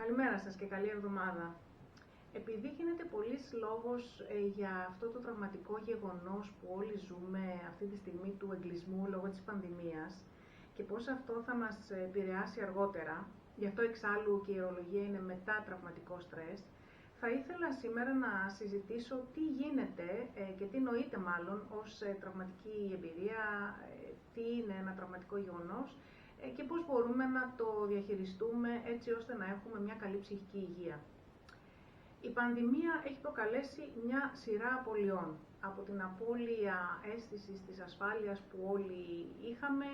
Καλημέρα σας και καλή εβδομάδα. Επειδή γίνεται πολύς λόγος για αυτό το τραυματικό γεγονός που όλοι ζούμε αυτή τη στιγμή του εγκλεισμού λόγω της πανδημίας και πώς αυτό θα μας επηρεάσει αργότερα, γι' αυτό εξάλλου και η ορολογία είναι μετά τραυματικό στρες, θα ήθελα σήμερα να συζητήσω τι γίνεται και τι νοείται μάλλον ως τραυματική εμπειρία, τι είναι ένα τραυματικό γεγονός και πώς μπορούμε να το διαχειριστούμε έτσι ώστε να έχουμε μια καλή ψυχική υγεία. Η πανδημία έχει προκαλέσει μια σειρά απολειών, από την απώλεια αίσθησης της ασφάλειας που όλοι είχαμε,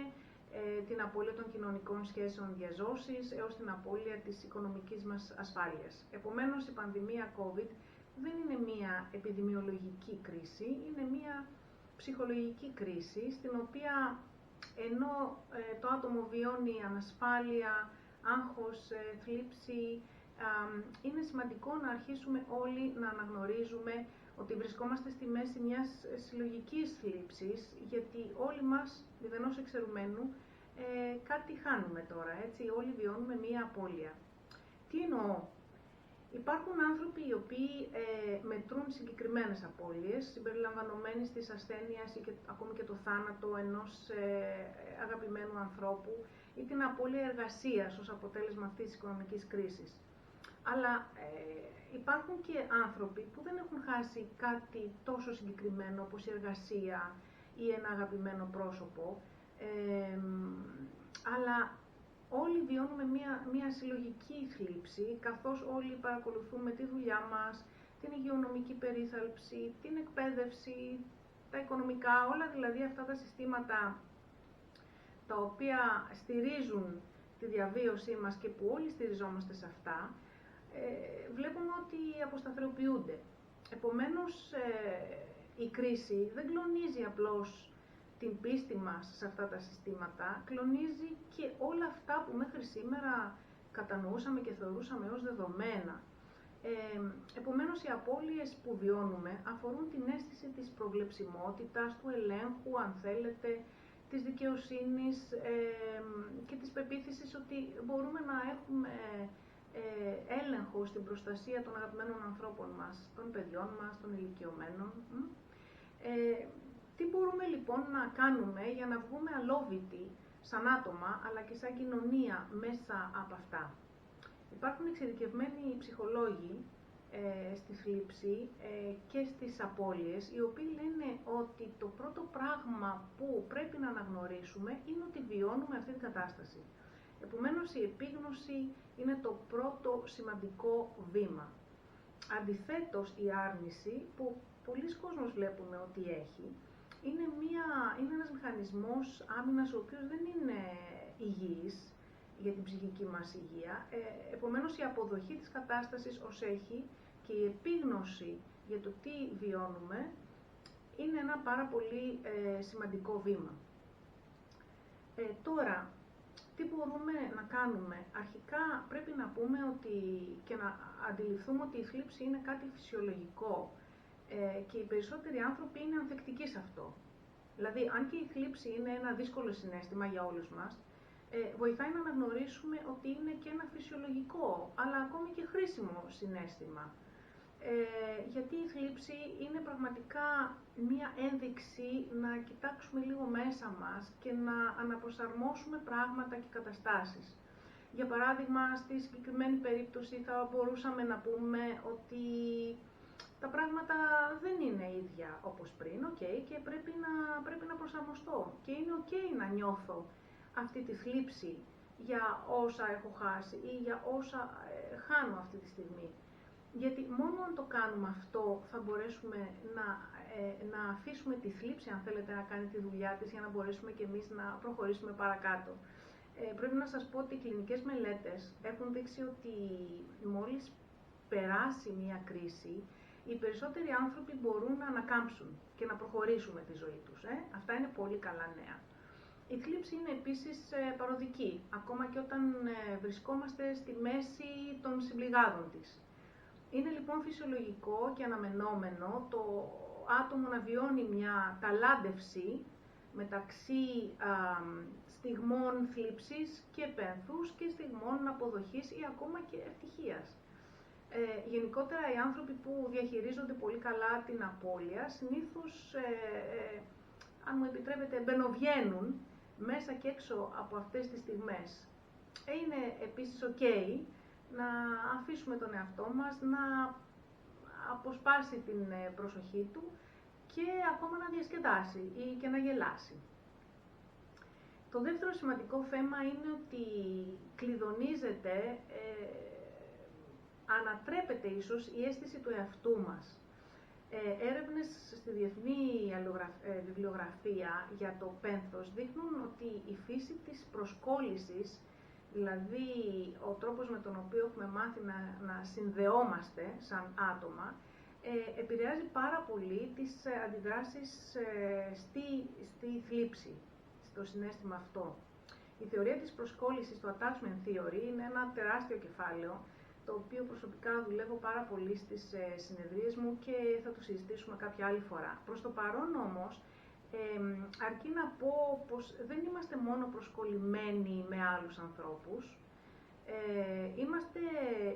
την απώλεια των κοινωνικών σχέσεων διαζώσης, έως την απώλεια της οικονομικής μας ασφάλειας. Επομένως, η πανδημία COVID δεν είναι μια επιδημιολογική κρίση, είναι μια ψυχολογική κρίση, στην οποία ενώ το άτομο βιώνει ανασφάλεια, άγχος, θλίψη, είναι σημαντικό να αρχίσουμε όλοι να αναγνωρίζουμε ότι βρισκόμαστε στη μέση μιας συλλογικής θλίψης, γιατί όλοι μας, μηδενός εξαιρουμένου, κάτι χάνουμε τώρα, έτσι, όλοι βιώνουμε μία απώλεια. Τι εννοώ? Υπάρχουν άνθρωποι οι οποίοι μετρούν συγκεκριμένες απώλειες, συμπεριλαμβανομένης της ασθένειας ή και, ακόμη και το θάνατο ενός αγαπημένου ανθρώπου ή την απώλεια εργασίας ως αποτέλεσμα αυτής της οικονομικής κρίσης. Αλλά υπάρχουν και άνθρωποι που δεν έχουν χάσει κάτι τόσο συγκεκριμένο όπως η εργασία ή ένα αγαπημένο πρόσωπο, αλλά όλοι βιώνουμε μια συλλογική θλίψη, καθώς όλοι παρακολουθούμε τη δουλειά μας, την υγειονομική περίθαλψη, την εκπαίδευση, τα οικονομικά, όλα δηλαδή αυτά τα συστήματα τα οποία στηρίζουν τη διαβίωσή μας και που όλοι στηριζόμαστε σε αυτά, βλέπουμε ότι αποσταθεροποιούνται. Επομένως, η κρίση δεν κλονίζει απλώς την πίστη μας σε αυτά τα συστήματα, κλονίζει και όλα αυτά που μέχρι σήμερα κατανοούσαμε και θεωρούσαμε ως δεδομένα. Επομένως, οι απώλειες που βιώνουμε αφορούν την αίσθηση της προβλεψιμότητας, του ελέγχου, αν θέλετε, της δικαιοσύνης και της πεποίθησης ότι μπορούμε να έχουμε έλεγχο στην προστασία των αγαπημένων ανθρώπων μας, των παιδιών μας, των ηλικιωμένων. Τι μπορούμε λοιπόν να κάνουμε για να βγούμε αλόβητοι σαν άτομα, αλλά και σαν κοινωνία μέσα από αυτά? Υπάρχουν εξειδικευμένοι ψυχολόγοι στη θλίψη και στις απώλειες, οι οποίοι λένε ότι το πρώτο πράγμα που πρέπει να αναγνωρίσουμε είναι ότι βιώνουμε αυτή την κατάσταση. Επομένως, η επίγνωση είναι το πρώτο σημαντικό βήμα. Αντιθέτως, η άρνηση, που πολλοί κόσμος βλέπουμε ότι έχει, είναι ένας μηχανισμός άμυνας ο οποίος δεν είναι υγιής για την ψυχική μας υγεία. Επομένως, η αποδοχή της κατάστασης ως έχει και η επίγνωση για το τι βιώνουμε είναι ένα πάρα πολύ σημαντικό βήμα. Τώρα, τι μπορούμε να κάνουμε? Αρχικά πρέπει να πούμε ότι και να αντιληφθούμε ότι η θλίψη είναι κάτι φυσιολογικό και οι περισσότεροι άνθρωποι είναι ανθεκτικοί σε αυτό. Δηλαδή, αν και η θλίψη είναι ένα δύσκολο συναίσθημα για όλους μας, βοηθάει να αναγνωρίσουμε ότι είναι και ένα φυσιολογικό, αλλά ακόμη και χρήσιμο συναίσθημα. Γιατί η θλίψη είναι πραγματικά μία ένδειξη να κοιτάξουμε λίγο μέσα μας και να αναπροσαρμόσουμε πράγματα και καταστάσεις. Για παράδειγμα, στη συγκεκριμένη περίπτωση θα μπορούσαμε να πούμε ότι τα πράγματα δεν είναι ίδια όπως πριν, και πρέπει να προσαρμοστώ. Και είναι να νιώθω αυτή τη θλίψη για όσα έχω χάσει ή για όσα χάνω αυτή τη στιγμή. Γιατί μόνο αν το κάνουμε αυτό θα μπορέσουμε να αφήσουμε τη θλίψη, αν θέλετε, να κάνει τη δουλειά της, για να μπορέσουμε και εμείς να προχωρήσουμε παρακάτω. Πρέπει να σας πω ότι οι κλινικές μελέτες έχουν δείξει ότι μόλις περάσει μία κρίση, οι περισσότεροι άνθρωποι μπορούν να ανακάμψουν και να προχωρήσουν με τη ζωή τους. Αυτά είναι πολύ καλά νέα. Η θλίψη είναι επίσης παροδική, ακόμα και όταν βρισκόμαστε στη μέση των συμπληγάδων της. Είναι λοιπόν φυσιολογικό και αναμενόμενο το άτομο να βιώνει μια ταλάντευση μεταξύ στιγμών θλίψης και πένθους και στιγμών αποδοχής ή ακόμα και ευτυχίας. Γενικότερα οι άνθρωποι που διαχειρίζονται πολύ καλά την απώλεια συνήθως, αν μου επιτρέπετε, μπαινοβγαίνουν μέσα και έξω από αυτές τις στιγμές. Είναι επίσης ok να αφήσουμε τον εαυτό μας να αποσπάσει την προσοχή του και ακόμα να διασκεδάσει ή και να γελάσει. Το δεύτερο σημαντικό θέμα είναι ότι κλειδονίζεται, ανατρέπεται ίσως η αίσθηση του εαυτού μας. Έρευνες στη διεθνή βιβλιογραφία για το πένθος δείχνουν ότι η φύση της προσκόλλησης, δηλαδή ο τρόπος με τον οποίο έχουμε μάθει να συνδεόμαστε σαν άτομα, επηρεάζει πάρα πολύ τις αντιδράσεις στη θλίψη, στο συναίσθημα αυτό. Η θεωρία της προσκόλλησης, το attachment theory, είναι ένα τεράστιο κεφάλαιο, το οποίο προσωπικά δουλεύω πάρα πολύ στις συνεδρίες μου και θα το συζητήσουμε κάποια άλλη φορά. Προς το παρόν όμως, αρκεί να πω πως δεν είμαστε μόνο προσκολλημένοι με άλλους ανθρώπους,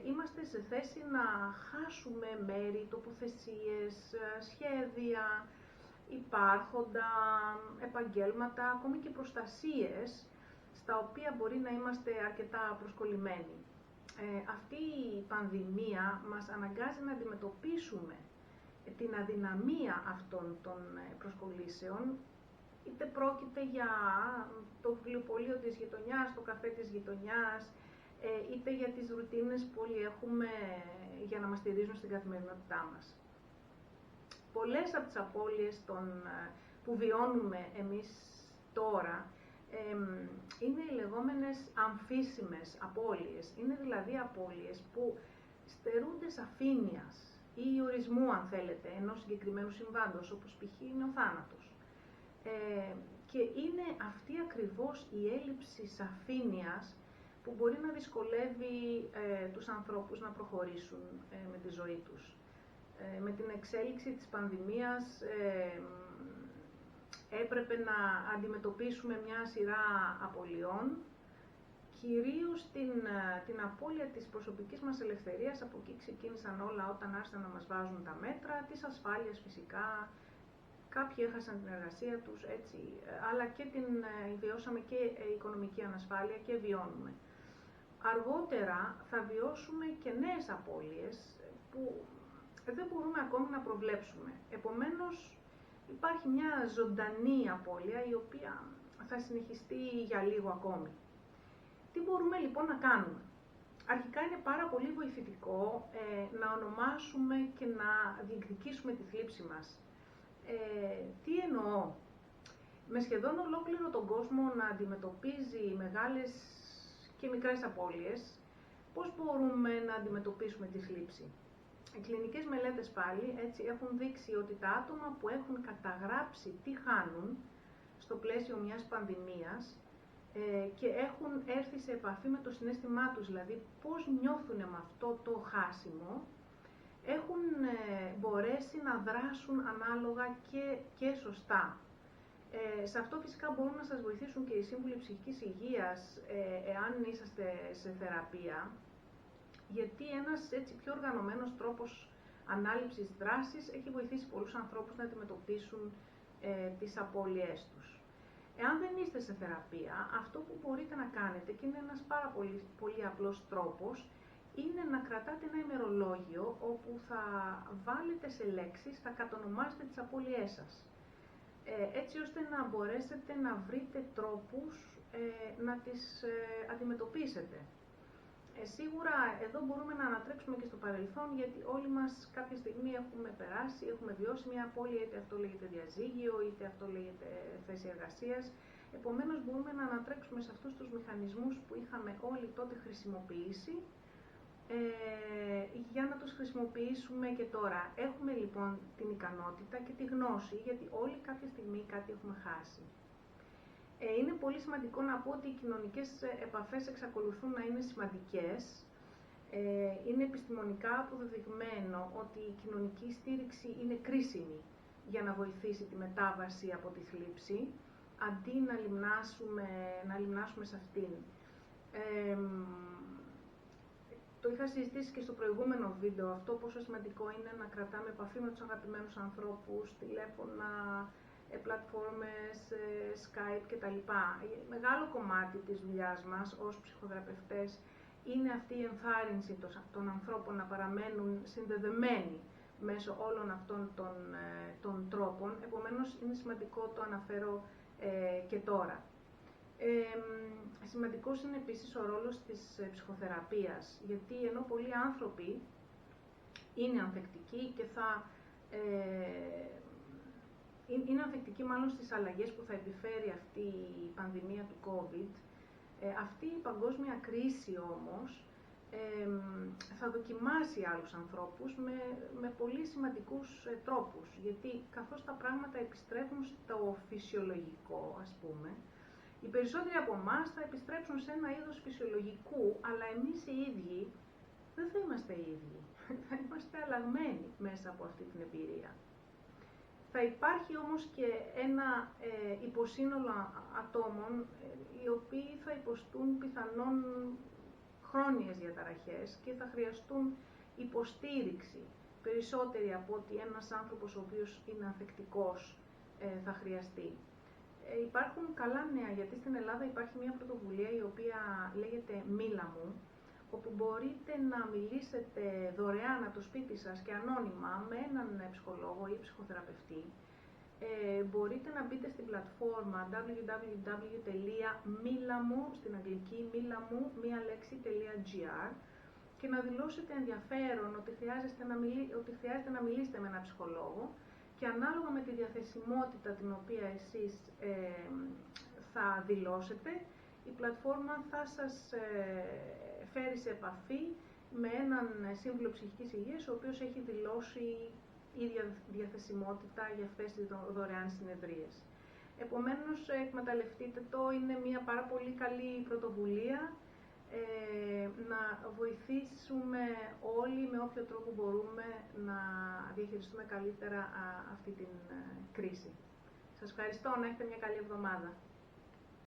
είμαστε σε θέση να χάσουμε μέρη, τοποθεσίες, σχέδια, υπάρχοντα, επαγγέλματα, ακόμη και προστασίες, στα οποία μπορεί να είμαστε αρκετά προσκολλημένοι. Αυτή η πανδημία μας αναγκάζει να αντιμετωπίσουμε την αδυναμία αυτών των προσκολλήσεων, είτε πρόκειται για το βιβλιοπωλείο της γειτονιάς, το καφέ της γειτονιάς, είτε για τις ρουτίνες που όλοι έχουμε για να μας στηρίζουν στην καθημερινότητά μας. Πολλές από τις απώλειες που βιώνουμε εμείς τώρα είναι οι λεγόμενες αμφίσιμες απώλειες. Είναι δηλαδή απώλειες που στερούνται σαφήνειας ή ορισμού, αν θέλετε, ενός συγκεκριμένου συμβάντος, όπως π.χ. είναι ο θάνατος. Και είναι αυτή ακριβώς η έλλειψη σαφήνειας που μπορεί να δυσκολεύει τους ανθρώπους να προχωρήσουν με τη ζωή τους. Με την εξέλιξη της πανδημίας έπρεπε να αντιμετωπίσουμε μια σειρά απολειών, κυρίως την απώλεια της προσωπικής μας ελευθερίας. Από εκεί ξεκίνησαν όλα όταν άρχισαν να μας βάζουν τα μέτρα, της ασφάλειας φυσικά, κάποιοι έχασαν την εργασία τους, έτσι, αλλά και βιώσαμε και οικονομική ανασφάλεια και βιώνουμε. Αργότερα θα βιώσουμε και νέες απώλειες που δεν μπορούμε ακόμη να προβλέψουμε. Επομένως, υπάρχει μια ζωντανή απώλεια η οποία θα συνεχιστεί για λίγο ακόμη. Τι μπορούμε λοιπόν να κάνουμε? Αρχικά είναι πάρα πολύ βοηθητικό να ονομάσουμε και να διεκδικήσουμε τη θλίψη μας. Τι εννοώ? Με σχεδόν ολόκληρο τον κόσμο να αντιμετωπίζει μεγάλες και μικρές απώλειες, πώς μπορούμε να αντιμετωπίσουμε τη θλίψη? Οι κλινικές μελέτες πάλι έτσι έχουν δείξει ότι τα άτομα που έχουν καταγράψει τι χάνουν στο πλαίσιο μιας πανδημίας και έχουν έρθει σε επαφή με το συναίσθημά τους, δηλαδή πώς νιώθουν με αυτό το χάσιμο, έχουν μπορέσει να δράσουν ανάλογα και σωστά. Σε αυτό φυσικά μπορούν να σας βοηθήσουν και οι σύμβουλοι ψυχικής υγείας, εάν είσαστε σε θεραπεία, γιατί ένας έτσι πιο οργανωμένος τρόπος ανάληψης δράσης έχει βοηθήσει πολλούς ανθρώπους να αντιμετωπίσουν τις απώλειές τους. Εάν δεν είστε σε θεραπεία, αυτό που μπορείτε να κάνετε, και είναι ένας πάρα πολύ απλός τρόπος, είναι να κρατάτε ένα ημερολόγιο όπου θα βάλετε σε λέξεις, θα κατονομάσετε τις απώλειές σας. Έτσι ώστε να μπορέσετε να βρείτε τρόπους να τις αντιμετωπίσετε. Σίγουρα εδώ μπορούμε να ανατρέξουμε και στο παρελθόν, γιατί όλοι μας κάποια στιγμή έχουμε περάσει, έχουμε βιώσει μια απώλεια, είτε αυτό λέγεται διαζύγιο, είτε αυτό λέγεται θέση εργασίας. Επομένως μπορούμε να ανατρέξουμε σε αυτούς τους μηχανισμούς που είχαμε όλοι τότε χρησιμοποιήσει, για να τους χρησιμοποιήσουμε και τώρα. Έχουμε λοιπόν την ικανότητα και τη γνώση, γιατί όλοι κάποια στιγμή κάτι έχουμε χάσει. Είναι πολύ σημαντικό να πω ότι οι κοινωνικές επαφές εξακολουθούν να είναι σημαντικές. Είναι επιστημονικά αποδεδειγμένο ότι η κοινωνική στήριξη είναι κρίσιμη για να βοηθήσει τη μετάβαση από τη θλίψη. αντί να λιμνάσουμε σε αυτήν. Το είχα συζητήσει και στο προηγούμενο βίντεο αυτό, πόσο σημαντικό είναι να κρατάμε επαφή με τους αγαπημένους ανθρώπους, τηλέφωνα, πλατφόρμες, Skype κτλ. Μεγάλο κομμάτι της δουλειάς μας ως ψυχοθεραπευτές είναι αυτή η ενθάρρυνση των ανθρώπων να παραμένουν συνδεδεμένοι μέσω όλων αυτών των τρόπων. Επομένως, είναι σημαντικό, το αναφέρω και τώρα. Σημαντικός είναι επίσης ο ρόλος της ψυχοθεραπείας, γιατί ενώ πολλοί άνθρωποι είναι ανθεκτικοί και είναι ανθεκτικοί μάλλον στις αλλαγές που θα επιφέρει αυτή η πανδημία του COVID, αυτή η παγκόσμια κρίση όμως θα δοκιμάσει άλλους ανθρώπους με πολύ σημαντικούς τρόπους, γιατί καθώς τα πράγματα επιστρέφουν στο φυσιολογικό, ας πούμε, οι περισσότεροι από εμάς θα επιστρέψουν σε ένα είδος φυσιολογικού, αλλά εμείς οι ίδιοι δεν θα είμαστε οι ίδιοι. Θα είμαστε αλλαγμένοι μέσα από αυτή την εμπειρία. Θα υπάρχει όμως και ένα υποσύνολο ατόμων οι οποίοι θα υποστούν πιθανόν χρόνιες διαταραχές και θα χρειαστούν υποστήριξη περισσότερη από ότι ένας άνθρωπος ο οποίος είναι ανθεκτικός θα χρειαστεί. Υπάρχουν καλά νέα, γιατί στην Ελλάδα υπάρχει μια πρωτοβουλία η οποία λέγεται Μίλα Μου, όπου μπορείτε να μιλήσετε δωρεάν από το σπίτι σας και ανώνυμα με έναν ψυχολόγο ή ψυχοθεραπευτή. Μπορείτε να μπείτε στην πλατφόρμα www.milamu, στην αγγλική milamu.gr και να δηλώσετε ενδιαφέρον ότι χρειάζεται να μιλήσετε με έναν ψυχολόγο, και ανάλογα με τη διαθεσιμότητα την οποία εσείς θα δηλώσετε, η πλατφόρμα θα σας φέρει σε επαφή με έναν σύμβουλο ψυχικής υγείας, ο οποίος έχει δηλώσει ίδια διαθεσιμότητα για αυτές τις δωρεάν συνεδρίες. Επομένως, εκμεταλλευτείτε το, είναι μια πάρα πολύ καλή πρωτοβουλία να βοηθήσουμε όλοι με όποιο τρόπο μπορούμε να διαχειριστούμε καλύτερα αυτή την κρίση. Σας ευχαριστώ, να έχετε μια καλή εβδομάδα.